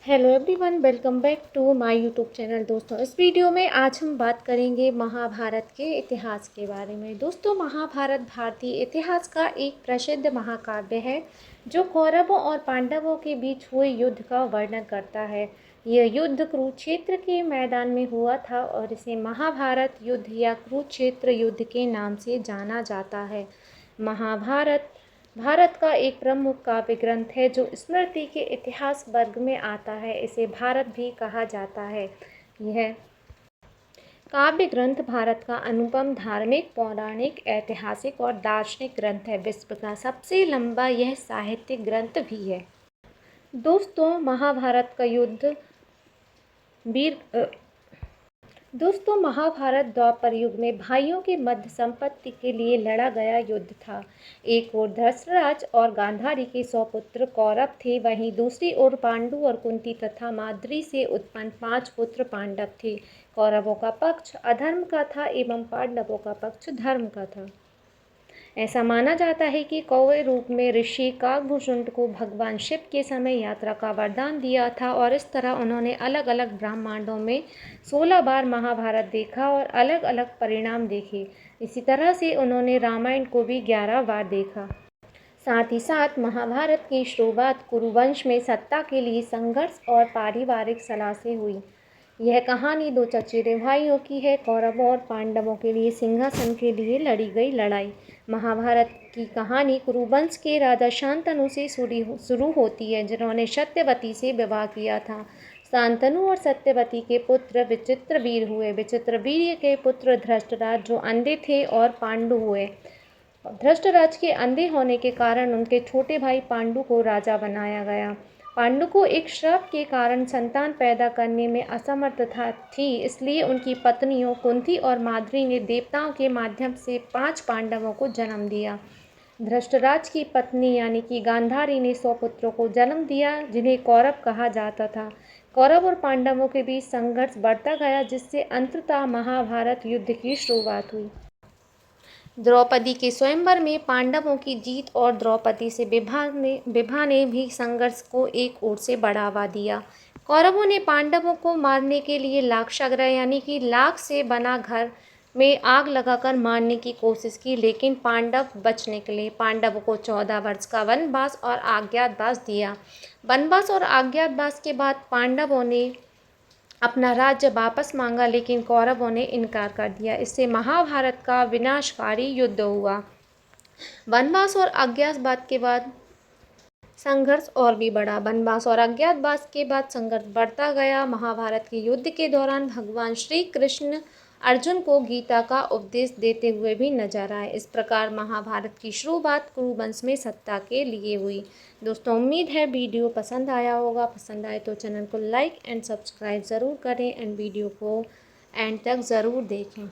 Hello everyone, welcome back to my YouTube channel. दोस्तों, इस video में आज हम बात करेंगे महाभारत के इतिहास के बारे में। दोस्तों, महाभारत भारतीय इतिहास का एक प्रसिद्ध महाकाव्य है जो कौरवों और पांडवों के बीच हुए युद्ध का वर्णन करता है। यह युद्ध कुरुक्षेत्र के मैदान में हुआ था और इसे महाभारत युद्ध या कुरुक्षेत्र युद्ध के नाम से जाना जाता है। महाभारत भारत का एक प्रमुख काव्य ग्रंथ है जो स्मृति के इतिहास वर्ग में आता है। इसे भारत भी कहा जाता है। यह काव्य ग्रंथ भारत का अनुपम धार्मिक, पौराणिक, ऐतिहासिक और दार्शनिक ग्रंथ है। विश्व का सबसे लंबा यह साहित्यिक ग्रंथ भी है। दोस्तों, महाभारत का युद्ध वीर महाभारत द्वापर युग में भाइयों के मध्य संपत्ति के लिए लड़ा गया युद्ध था। एक ओर धृतराष्ट्र और गांधारी के 100 पुत्र कौरव थे, वहीं दूसरी ओर पांडु और कुंती तथा माद्री से उत्पन्न 5 पुत्र पांडव थे। कौरवों का पक्ष अधर्म का था एवं पांडवों का पक्ष धर्म का था। ऐसा माना जाता है कि कौवे रूप में ऋषि काकभूषुंड को भगवान शिव के समय यात्रा का वरदान दिया था और इस तरह उन्होंने अलग अलग ब्रह्मांडों में 16 बार महाभारत देखा और अलग अलग परिणाम देखे। इसी तरह से उन्होंने रामायण को भी 11 बार देखा। साथ ही साथ महाभारत की शुरुआत कुरुवंश में सत्ता के लिए संघर्ष और पारिवारिक सलाह से हुई। यह कहानी 2 चचेरे भाइयों की है, कौरवों और पांडवों के लिए सिंहासन के लिए लड़ी गई लड़ाई। महाभारत की कहानी कुरुवंश के राजा शांतनु से शुरू होती है, जिन्होंने सत्यवती से विवाह किया था। शांतनु और सत्यवती के पुत्र विचित्रवीर्य हुए। विचित्रवीर्य के पुत्र धृतराष्ट्र जो अंधे थे और पांडु हुए। धृतराष्ट्र के अंधे होने के कारण उनके छोटे भाई पांडु को राजा बनाया गया। पांडु को एक श्राप के कारण संतान पैदा करने में असमर्थता थी, इसलिए उनकी पत्नियों कुंती और माद्री ने देवताओं के माध्यम से 5 पांडवों को जन्म दिया। धृतराष्ट्र की पत्नी यानी कि गांधारी ने 100 पुत्रों को जन्म दिया, जिन्हें कौरव कहा जाता था। कौरव और पांडवों के बीच संघर्ष बढ़ता गया, जिससे अंततः महाभारत युद्ध की शुरुआत हुई। द्रौपदी के स्वयंवर में पांडवों की जीत और द्रौपदी से विवाह ने भी संघर्ष को एक ओर से बढ़ावा दिया। कौरवों ने पांडवों को मारने के लिए लाक्षागृह यानी कि लाख से बना घर में आग लगाकर मारने की कोशिश की, लेकिन पांडव बच निकले। पांडवों को 14 वर्ष का वनवास और अज्ञातवास दिया। वनवास और अज्ञातवास के बाद पांडवों ने अपना राज्य वापस मांगा, लेकिन कौरवों ने इनकार कर दिया। इससे महाभारत का विनाशकारी युद्ध हुआ। वनवास और अज्ञातवास के बाद संघर्ष और भी बढ़ा। वनवास और अज्ञातवास के बाद संघर्ष बढ़ता गया। महाभारत के युद्ध के दौरान भगवान श्री कृष्ण अर्जुन को गीता का उपदेश देते हुए भी नजर आए। इस प्रकार महाभारत की शुरुआत कुरुवंश में सत्ता के लिए हुई। दोस्तों, उम्मीद है वीडियो पसंद आया होगा। पसंद आए तो चैनल को लाइक एंड सब्सक्राइब ज़रूर करें एंड वीडियो को एंड तक ज़रूर देखें।